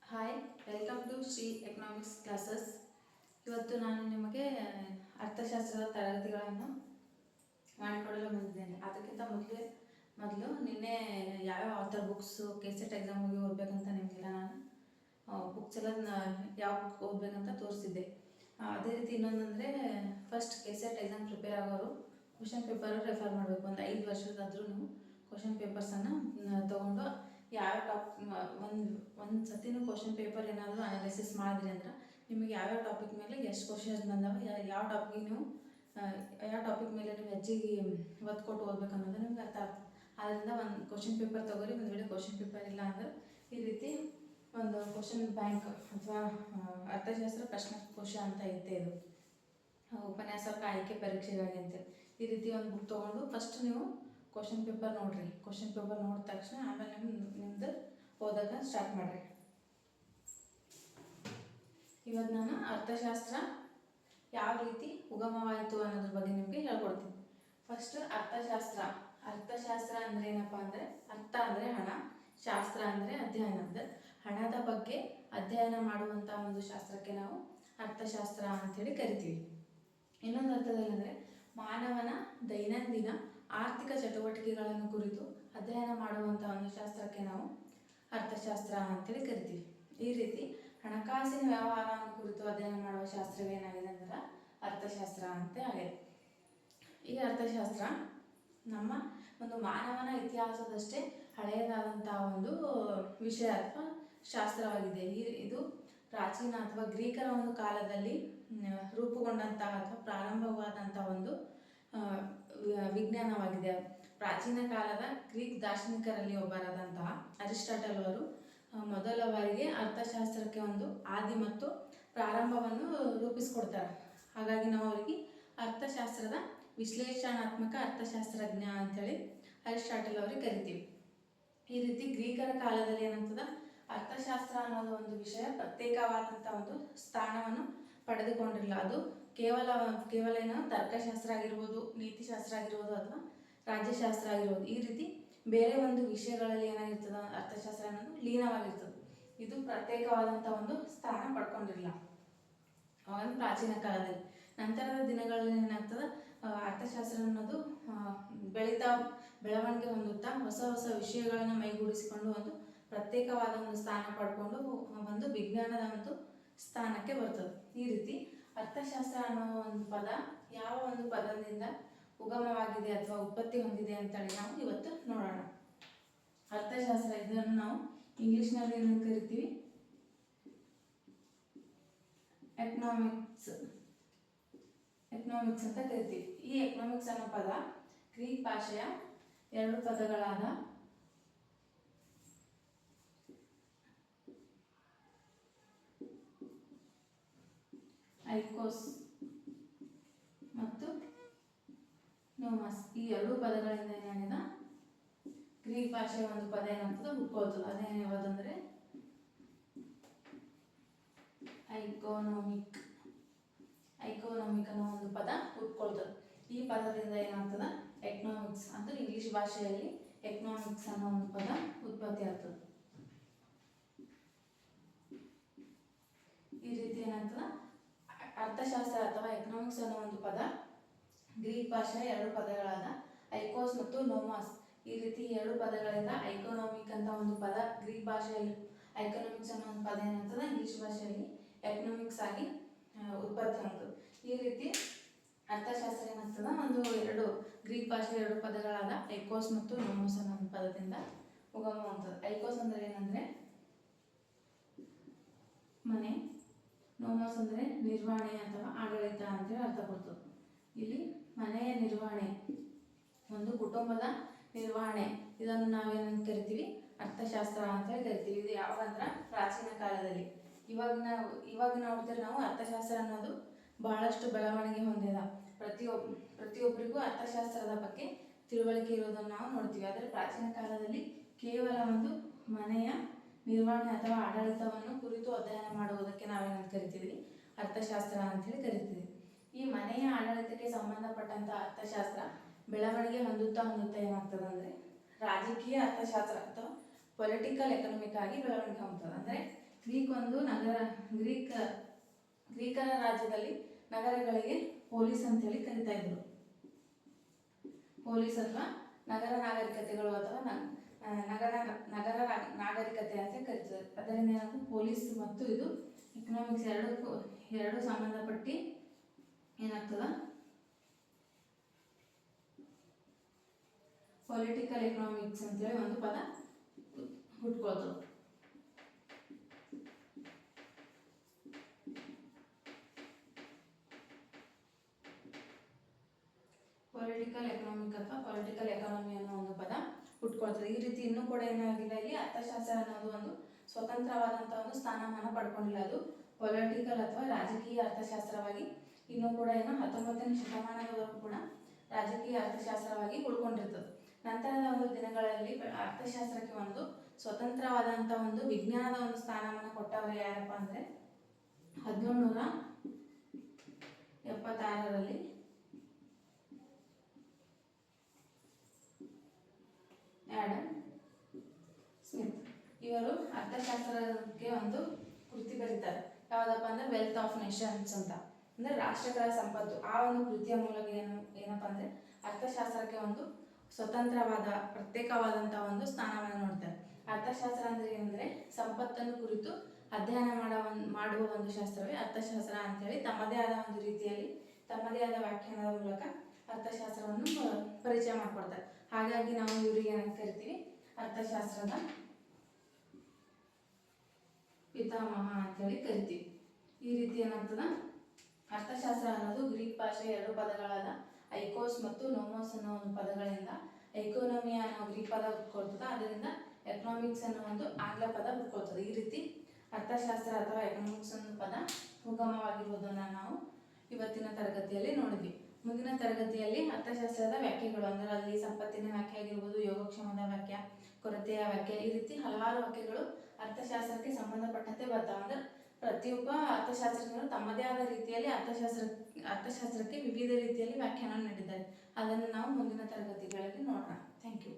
Hi, welcome to Shri economics classes. ಇವತ್ತು ನಾನು ನಿಮಗೆ ಅರ್ಥಶಾಸ್ತ್ರದ ತರಗತಿಗಳನ್ನು ಮಾಡಿಕೊಡಲು ಬಂದಿದ್ದೇನೆ. ಅದಕ್ಕಿಂತ ಮೊದಲು ನಿನ್ನೆ ಯಾವ್ಯಾವ ಆಥರ್ ಬುಕ್ಸು ಕೆಸೆಟ್ ಎಕ್ಸಾಮ್ಗೆ ಓದಬೇಕಂತ ನಿಮಗೆಲ್ಲ ನಾನು ಬುಕ್ಸ್ ಎಲ್ಲ ಯಾವ ಬುಕ್ ಓದಬೇಕಂತ ತೋರಿಸಿದ್ದೆ. ಅದೇ ರೀತಿ ಇನ್ನೊಂದಂದರೆ ಫಸ್ಟ್ ಕೆಸೆಟ್ ಎಕ್ಸಾಮ್ ಪ್ರಿಪೇರ್ ಆಗೋರು ಕ್ವಶನ್ ಪೇಪರು ರೆಫರ್ ಮಾಡಬೇಕು. ಒಂದು 5 ವರ್ಷದಾದರೂ ನೀವು ಕ್ವಶನ್ ಪೇಪರ್ಸನ್ನು ತೊಗೊಂಡು ಯಾವ ಒಂದು ಸತಿನೂ ಕ್ವಶನ್ ಪೇಪರ್ ಏನಾದರೂ ಅನಾಲಿಸಿಸ್ ಮಾಡಿದ್ರಿ ಅಂದ್ರೆ ನಿಮಗೆ ಯಾವ್ಯಾವ ಟಾಪಿಕ್ ಮೇಲೆ ಎಷ್ಟು ಕ್ವಶನ್ಸ್ ಬಂದಾವೆ, ಯಾವ ಟಾಪಿಕ್ ಮೇಲೆ ನೀವು ಹೆಚ್ಚಿಗೆ ಒತ್ತು ಕೊಟ್ಟು ಓದ್ಬೇಕು ಅನ್ನೋದು ನಿಮ್ಗೆ ಅರ್ಥ ಆಗ್ತದೆ. ಆದ್ದರಿಂದ ಒಂದು ಕ್ವಶನ್ ಪೇಪರ್ ತೊಗೊರಿ. ಒಂದು ವೇಳೆ ಕ್ವಶನ್ ಪೇಪರ್ ಇಲ್ಲ ಅಂದ್ರೆ ಈ ರೀತಿ ಒಂದು ಕ್ವಶನ್ ಬ್ಯಾಂಕ್ ಅಥವಾ ಅರ್ಥಶಾಸ್ತ್ರ ಪ್ರಶ್ನಕೋಶ ಅಂತ ಐತೆ. ಇದು ಉಪನ್ಯಾಸಕ ಆಯ್ಕೆ ಪರೀಕ್ಷೆಗಾಗಿ ಅಂತೇಳಿ ಈ ರೀತಿ ಒಂದು ಬುಕ್ ತೊಗೊಂಡು ಫಸ್ಟ್ ನೀವು ಕ್ವಶನ್ ಪೇಪರ್ ನೋಡಿರಿ. ಕ್ವಶನ್ ಪೇಪರ್ ನೋಡಿದ ತಕ್ಷಣ ಆಮೇಲೆ ನಿಮ್ದು ಓದೋಕೆ ಸ್ಟಾರ್ಟ್ ಮಾಡಿರಿ. ಇವತ್ತು ನಾನು ಅರ್ಥಶಾಸ್ತ್ರ ಯಾವ ರೀತಿ ಉಗಮವಾಯಿತು ಅನ್ನೋದ್ರ ಬಗ್ಗೆ ನಿಮಗೆ ಹೇಳ್ಕೊಡ್ತೀನಿ. ಫಸ್ಟ್ ಅರ್ಥಶಾಸ್ತ್ರ ಅಂದರೆ ಏನಪ್ಪ ಅಂದರೆ, ಅರ್ಥ ಅಂದರೆ ಹಣ, ಶಾಸ್ತ್ರ ಅಂದರೆ ಅಧ್ಯಯನ. ಹಣದ ಬಗ್ಗೆ ಅಧ್ಯಯನ ಮಾಡುವಂಥ ಒಂದು ಶಾಸ್ತ್ರಕ್ಕೆ ನಾವು ಅರ್ಥಶಾಸ್ತ್ರ ಅಂಥೇಳಿ ಕರಿತೀವಿ. ಇನ್ನೊಂದು ಅರ್ಥದಲ್ಲಿ ಅಂದರೆ ಮಾನವನ ದೈನಂದಿನ ಆರ್ಥಿಕ ಚಟುವಟಿಕೆಗಳನ್ನು ಕುರಿತು ಅಧ್ಯಯನ ಮಾಡುವಂಥ ಒಂದು ಶಾಸ್ತ್ರಕ್ಕೆ ನಾವು ಅರ್ಥಶಾಸ್ತ್ರ ಅಂತೇಳಿ ಕರಿತೀವಿ. ಈ ರೀತಿ ಹಣಕಾಸಿನ ವ್ಯವಹಾರವನ್ನು ಕುರಿತು ಅಧ್ಯಯನ ಮಾಡುವ ಶಾಸ್ತ್ರವೇನಾಗಿದೆ ಅಂದ್ರೆ ಅರ್ಥಶಾಸ್ತ್ರ ಅಂತ ಆಗಿದೆ. ಈ ಅರ್ಥಶಾಸ್ತ್ರ ನಮ್ಮ ಒಂದು ಮಾನವನ ಇತಿಹಾಸದಷ್ಟೇ ಹಳೆಯದಾದಂತಹ ಒಂದು ವಿಷಯ ಅಥವಾ ಶಾಸ್ತ್ರವಾಗಿದೆ. ಇದು ಪ್ರಾಚೀನ ಅಥವಾ ಗ್ರೀಕರ ಒಂದು ಕಾಲದಲ್ಲಿ ರೂಪುಗೊಂಡಂತಹ ಅಥವಾ ಪ್ರಾರಂಭವಾದಂತಹ ಒಂದು ವಿಜ್ಞಾನವಾಗಿದೆ. ಪ್ರಾಚೀನ ಕಾಲದ ಗ್ರೀಕ್ ದಾರ್ಶನಿಕರಲ್ಲಿ ಒಬ್ಬರಾದಂತಹ ಅರಿಸ್ಟಾಟಲ್ ಅವರು ಮೊದಲ ಬಾರಿಗೆ ಅರ್ಥಶಾಸ್ತ್ರಕ್ಕೆ ಒಂದು ಆದಿ ಮತ್ತು ಪ್ರಾರಂಭವನ್ನು ರೂಪಿಸಿಕೊಡ್ತಾರೆ. ಹಾಗಾಗಿ ನಾವು ಅವರಿಗೆ ಅರ್ಥಶಾಸ್ತ್ರದ ವಿಶ್ಲೇಷಣಾತ್ಮಕ ಅರ್ಥಶಾಸ್ತ್ರಜ್ಞ ಅಂತೇಳಿ ಅರಿಸ್ಟಾಟಲ್ ಅವರಿಗೆ ಕರಿತೀವಿ. ಈ ರೀತಿ ಗ್ರೀಕರ ಕಾಲದಲ್ಲಿ ಏನಾಗ್ತದ, ಅರ್ಥಶಾಸ್ತ್ರ ಅನ್ನೋದು ಒಂದು ವಿಷಯ ಪ್ರತ್ಯೇಕವಾದಂಥ ಒಂದು ಸ್ಥಾನವನ್ನು ಪಡೆದುಕೊಂಡಿರಲಿಲ್ಲ. ಅದು ಕೇವಲ ಏನೋ ತರ್ಕಶಾಸ್ತ್ರ ಆಗಿರ್ಬೋದು, ನೀತಿಶಾಸ್ತ್ರ ಆಗಿರ್ಬೋದು ಅಥವಾ ರಾಜ್ಯಶಾಸ್ತ್ರ ಆಗಿರ್ಬೋದು, ಈ ರೀತಿ ಬೇರೆ ಒಂದು ವಿಷಯಗಳಲ್ಲಿ ಏನಾಗಿರ್ತದ ಅರ್ಥಶಾಸ್ತ್ರ ಅನ್ನೋದು ಲೀನವಾಗಿರ್ತದೆ. ಇದು ಪ್ರತ್ಯೇಕವಾದಂಥ ಒಂದು ಸ್ಥಾನ ಪಡ್ಕೊಂಡಿರಲಿಲ್ಲ ಅವಾಗ ಪ್ರಾಚೀನ ಕಾಲದಲ್ಲಿ. ನಂತರದ ದಿನಗಳಲ್ಲಿ ಏನಾಗ್ತದೆ, ಅರ್ಥಶಾಸ್ತ್ರ ಅನ್ನೋದು ಬೆಳವಣಿಗೆ ಹೊಂದುತ್ತಾ ಹೊಸ ವಿಷಯಗಳನ್ನು ಮೈಗೂಡಿಸಿಕೊಂಡು ಒಂದು ಪ್ರತ್ಯೇಕವಾದ ಒಂದು ಸ್ಥಾನ ಪಡ್ಕೊಂಡು ಒಂದು ವಿಜ್ಞಾನದ ಒಂದು ಸ್ಥಾನಕ್ಕೆ ಬರ್ತದೆ. ಈ ರೀತಿ ಅರ್ಥಶಾಸ್ತ್ರ ಅನ್ನೋ ಒಂದು ಪದ ಯಾವ ಒಂದು ಪದದಿಂದ ಉಗಮವಾಗಿದೆ ಅಥವಾ ಉತ್ಪತ್ತಿ ಹೊಂದಿದೆ ಅಂತೇಳಿ ನಾವು ಇವತ್ತು ನೋಡೋಣ. ಅರ್ಥಶಾಸ್ತ್ರ ಇದನ್ನು ನಾವು ಇಂಗ್ಲಿಷ್ನಲ್ಲಿ ಏನು ಕರಿತೀವಿ, ಎಕನಾಮಿಕ್ಸ್ ಅಂತ ಕರಿತೀವಿ. ಈ ಎಕನಾಮಿಕ್ಸ್ ಅನ್ನೋ ಪದ ಗ್ರೀಕ್ ಭಾಷೆಯ 2 ಪದಗಳಾದ ಐಕೋಸ್ ಮತ್ತು ನೋಮಸ್, ಈ 2 ಪದಗಳಿಂದ ಏನಾಗಿದೆ, ಗ್ರೀಕ್ ಭಾಷೆಯ ಒಂದು ಪದ ಏನಾಗ್ತದೆ ಹುಟ್ಕೊಳ್ತದೆ. ಅದೇನು ಯಾವುದಂದ್ರೆ ಐಕೋನೋಮಿಕ್ ಅನ್ನೋ ಒಂದು ಪದ ಹುಟ್ಕೊಳ್ತದೆ. ಈ ಪದದಿಂದ ಏನಾಗ್ತದೆ, ಎಕನಾಮಿಕ್ಸ್ ಅಂದ್ರೆ ಇಂಗ್ಲಿಷ್ ಭಾಷೆಯಲ್ಲಿ ಎಕನಾಮಿಕ್ಸ್ ಅನ್ನೋ ಒಂದು ಪದ ಉತ್ಪತ್ತಿ ಆಗ್ತದೆ. ಈ ರೀತಿ ಏನಾಗ್ತದೆ, ಅರ್ಥಶಾಸ್ತ್ರ ಅಥವಾ ಎಕನಾಮಿಕ್ಸ್ ಅನ್ನೋ ಒಂದು ಪದ ಗ್ರೀಕ್ ಭಾಷೆಯ 2 ಪದಗಳಾದ ಐಕೋಸ್ ಮತ್ತು ನೋಮಾಸ್, ಈ ರೀತಿ 2 ಪದಗಳಿಂದ ಐಕೋನೋಮಿಕ್ ಅಂತ ಒಂದು ಪದ ಗ್ರೀಕ್ ಭಾಷೆಯಲ್ಲಿ, ಐಕೋನೋಮಿಕ್ಸ್ ಅನ್ನೋ ಒಂದು ಪದ ಏನಾಗ್ತದೆ ಇಂಗ್ಲಿಷ್ ಭಾಷೆಯಲ್ಲಿ ಎಕನಾಮಿಕ್ಸ್ ಆಗಿ ಉತ್ಪತ್ತಿ ಆಗ್ತದೆ. ಈ ರೀತಿ ಅರ್ಥಶಾಸ್ತ್ರ ಏನಾಗ್ತದೆ, ಒಂದು 2 ಗ್ರೀಕ್ ಭಾಷೆಯ 2 ಪದಗಳಾದ ಐಕೋಸ್ ಮತ್ತು ನೋಮೋಸ್ ಅನ್ನೋ ಒಂದು ಪದದಿಂದ ಉಗಮ ಆಗ್ತದೆ. ಐಕೋಸ್ ಅಂದ್ರೆ ಏನಂದ್ರೆ ಮನೆ, ನೋಮೋಸ್ ಅಂದರೆ ನಿರ್ವಹಣೆ ಅಥವಾ ಆಡಳಿತ ಅಂತೇಳಿ ಅರ್ಥ ಕೊಡ್ತದೆ. ಇಲ್ಲಿ ಮನೆಯ ನಿರ್ವಹಣೆ, ಒಂದು ಕುಟುಂಬದ ನಿರ್ವಹಣೆ, ಇದನ್ನು ನಾವೇನಂತ ಕರಿತೀವಿ, ಅರ್ಥಶಾಸ್ತ್ರ ಅಂತೇಳಿ ಕರಿತೀವಿ. ಇದು ಯಾವಾಗಂದ್ರೆ ಪ್ರಾಚೀನ ಕಾಲದಲ್ಲಿ. ಇವಾಗ ನೋಡ್ತೀವಿ ನಾವು ಅರ್ಥಶಾಸ್ತ್ರ ಅನ್ನೋದು ಬಹಳಷ್ಟು ಬೆಳವಣಿಗೆ ಹೊಂದಿದ. ಪ್ರತಿಯೊಬ್ಬರಿಗೂ ಅರ್ಥಶಾಸ್ತ್ರದ ಬಗ್ಗೆ ತಿಳುವಳಿಕೆ ಇರೋದನ್ನು ನಾವು ನೋಡ್ತೀವಿ. ಆದರೆ ಪ್ರಾಚೀನ ಕಾಲದಲ್ಲಿ ಕೇವಲ ಒಂದು ಮನೆಯ ನಿರ್ವಹಣೆ ಅಥವಾ ಆಡಳಿತವನ್ನು ಕುರಿತು ಅಧ್ಯಯನ ಮಾಡುವುದಕ್ಕೆ ನಾವೇನಂತ ಕರಿತೀವಿ, ಅರ್ಥಶಾಸ್ತ್ರ ಅಂತೇಳಿ ಕರಿತೀವಿ. ಈ ಮನೆಯ ಆಡಳಿತಕ್ಕೆ ಸಂಬಂಧಪಟ್ಟಂತ ಅರ್ಥಶಾಸ್ತ್ರ ಬೆಳವಣಿಗೆ ಹೊಂದುತ್ತಾ ಏನಾಗ್ತದೆ ಅಂದರೆ ರಾಜಕೀಯ ಅರ್ಥಶಾಸ್ತ್ರ ಅಥವಾ ಪೊಲಿಟಿಕಲ್ ಎಕನಾಮಿಕ್ ಆಗಿ ಬೆಳವಣಿಗೆ ಹೊಂದುತ್ತದೆ. ಅಂದರೆ ಗ್ರೀಕರ ರಾಜ್ಯದಲ್ಲಿ ನಗರಗಳಿಗೆ ಪೊಲೀಸ್ ಅಂತೇಳಿ ಕರಿತಾ ಇದ್ರು. ಪೊಲೀಸ್ ಅಥವಾ ನಗರ ನಾಗರಿಕತೆಗಳು ಅಥವಾ ನಗರ ನಾಗರಿಕತೆ ಅಂತ ಕರಿತಾರೆ. ಅದರಿಂದ ಏನಾದ್ರು ಪೊಲೀಸ್ ಮತ್ತು ಇದು ಎಕನಾಮಿಕ್ಸ್ ಎರಡು ಸಂಬಂಧಪಟ್ಟು ಏನಾಗ್ತದ ಪೊಲಿಟಿಕಲ್ ಎಕನಾಮಿಕ್ಸ್ ಅಂತೇಳಿ ಒಂದು ಪದ ಹುಟ್ಕೊಳ್ತದೆ. ಪೊಲಿಟಿಕಲ್ ಎಕನಾಮಿಕ್ ಅಥವಾ ಪೊಲಿಟಿಕಲ್ ಎಕಾನಮಿ ಅನ್ನೋ ಒಂದು ಪದ ಹುಟ್ಕೊಳ್ತದೆ. ಈ ರೀತಿ ಇನ್ನೂ ಕೂಡ ಏನಾಗಿಲ್ಲ, ಇಲ್ಲಿ ಅರ್ಥಶಾಸ್ತ್ರ ಅನ್ನೋದು ಒಂದು ಸ್ವತಂತ್ರವಾದಂತಹ ಒಂದು ಸ್ಥಾನಮಾನ ಪಡ್ಕೊಂಡಿಲ್ಲ. ಅದು ಪೊಲಿಟಿಕಲ್ ಅಥವಾ ರಾಜಕೀಯ ಅರ್ಥಶಾಸ್ತ್ರವಾಗಿ ಇನ್ನೂ ಕೂಡ 19ನೇ ಶತಮಾನದವರೆಗೂ ಕೂಡ ರಾಜಕೀಯ ಅರ್ಥಶಾಸ್ತ್ರವಾಗಿ ಉಳ್ಕೊಂಡಿರ್ತದೆ. ನಂತರದ ಒಂದು ದಿನಗಳಲ್ಲಿ ಅರ್ಥಶಾಸ್ತ್ರಕ್ಕೆ ಒಂದು ಸ್ವತಂತ್ರವಾದಂತಹ ಒಂದು ವಿಜ್ಞಾನದ ಒಂದು ಸ್ಥಾನಮಾನ ಕೊಟ್ಟವರು ಯಾರಪ್ಪ ಅಂದ್ರೆ 1776ರಲ್ಲಿ ಆಡಮ್ ಸ್ಮಿತ್ ಇವರು ಅರ್ಥಶಾಸ್ತ್ರಕ್ಕೆ ಒಂದು ಕೃತಿ ಬರೀತಾರೆ. ಯಾವುದಪ್ಪ ಅಂದ್ರೆ ವೆಲ್ತ್ ಆಫ್ ನೇಷನ್ಸ್ ಅಂತ, ಅಂದ್ರೆ ರಾಷ್ಟ್ರಗಳ ಸಂಪತ್ತು. ಆ ಒಂದು ಕೃತಿಯ ಮೂಲಕ ಏನಪ್ಪಾ ಅಂದ್ರೆ ಅರ್ಥಶಾಸ್ತ್ರಕ್ಕೆ ಒಂದು ಸ್ವತಂತ್ರವಾದ ಪ್ರತ್ಯೇಕವಾದಂತಹ ಒಂದು ಸ್ಥಾನಮಾನ ನೋಡ್ತಾರೆ. ಅರ್ಥಶಾಸ್ತ್ರ ಅಂದ್ರೆ ಏನಂದ್ರೆ ಸಂಪತ್ತನ್ನು ಕುರಿತು ಅಧ್ಯಯನ ಮಾಡುವ ಒಂದು ಶಾಸ್ತ್ರವೇ ಅರ್ಥಶಾಸ್ತ್ರ ಅಂತೇಳಿ ತಮ್ಮದೇ ಆದ ಒಂದು ರೀತಿಯಲ್ಲಿ ತಮ್ಮದೇ ಆದ ವ್ಯಾಖ್ಯಾನದ ಮೂಲಕ ಅರ್ಥಶಾಸ್ತ್ರವನ್ನು ಪರಿಚಯ ಮಾಡಿಕೊಡ್ತಾರೆ. ಹಾಗಾಗಿ ನಾವು ಇವರಿಗೆ ಏನಂತ ಕರಿತೀವಿ, ಅರ್ಥಶಾಸ್ತ್ರದ ಪಿತಾಮಹ ಅಂತೇಳಿ ಕರಿತೀವಿ. ಈ ರೀತಿ ಏನಾಗ್ತದ, ಅರ್ಥಶಾಸ್ತ್ರ ಅನ್ನೋದು ಗ್ರೀಕ್ ಭಾಷೆ 2 ಪದಗಳಾದ ಐಕೋಸ್ ಮತ್ತು ನೋಮೋಸ್ ಅನ್ನೋ ಒಂದು ಪದಗಳಿಂದ ಎಕೋನಮಿ ಅನ್ನೋ ಗ್ರೀಕ್ ಪದ ಹುಟ್ಕೊಳ್ತದೆ. ಅದರಿಂದ ಎಕನಾಮಿಕ್ಸ್ ಅನ್ನೋ ಒಂದು ಆಂಗ್ಲ ಪದ ಹುಟ್ಕೊಳ್ತದೆ. ಈ ರೀತಿ ಅರ್ಥಶಾಸ್ತ್ರ ಅಥವಾ ಎಕನಾಮಿಕ್ಸ್ ಅನ್ನೋ ಪದ ಉಗಮವಾಗಿರುವುದನ್ನ ನಾವು ಇವತ್ತಿನ ತರಗತಿಯಲ್ಲಿ ನೋಡಿದ್ವಿ. ಮುಂದಿನ ತರಗತಿಯಲ್ಲಿ ಅರ್ಥಶಾಸ್ತ್ರದ ವ್ಯಾಖ್ಯೆಗಳು ಅಂದ್ರೆ ಅಲ್ಲಿ ಸಂಪತ್ತಿನ ವ್ಯಾಖ್ಯೆ ಆಗಿರ್ಬೋದು, ಯೋಗಕ್ಷೇಮದ ವ್ಯಾಖ್ಯೆ, ಕೊರತೆಯ ವ್ಯಾಖ್ಯೆ, ಈ ರೀತಿ ಹಲವಾರು ವ್ಯಾಖ್ಯೆಗಳು ಅರ್ಥಶಾಸ್ತ್ರಕ್ಕೆ ಸಂಬಂಧಪಟ್ಟಂತೆ ಬರ್ತಾವೆ. ಅಂದ್ರೆ ಪ್ರತಿಯೊಬ್ಬ ಅರ್ಥಶಾಸ್ತ್ರಜ್ಞರು ತಮ್ಮದೇ ಆದ ರೀತಿಯಲ್ಲಿ ಅರ್ಥಶಾಸ್ತ್ರಕ್ಕೆ ವಿವಿಧ ರೀತಿಯಲ್ಲಿ ವ್ಯಾಖ್ಯಾನ ನೀಡಿದ್ದಾರೆ. ಅದನ್ನು ನಾವು ಮುಂದಿನ ತರಗತಿಗಳಲ್ಲಿ ನೋಡೋಣ. Thank you.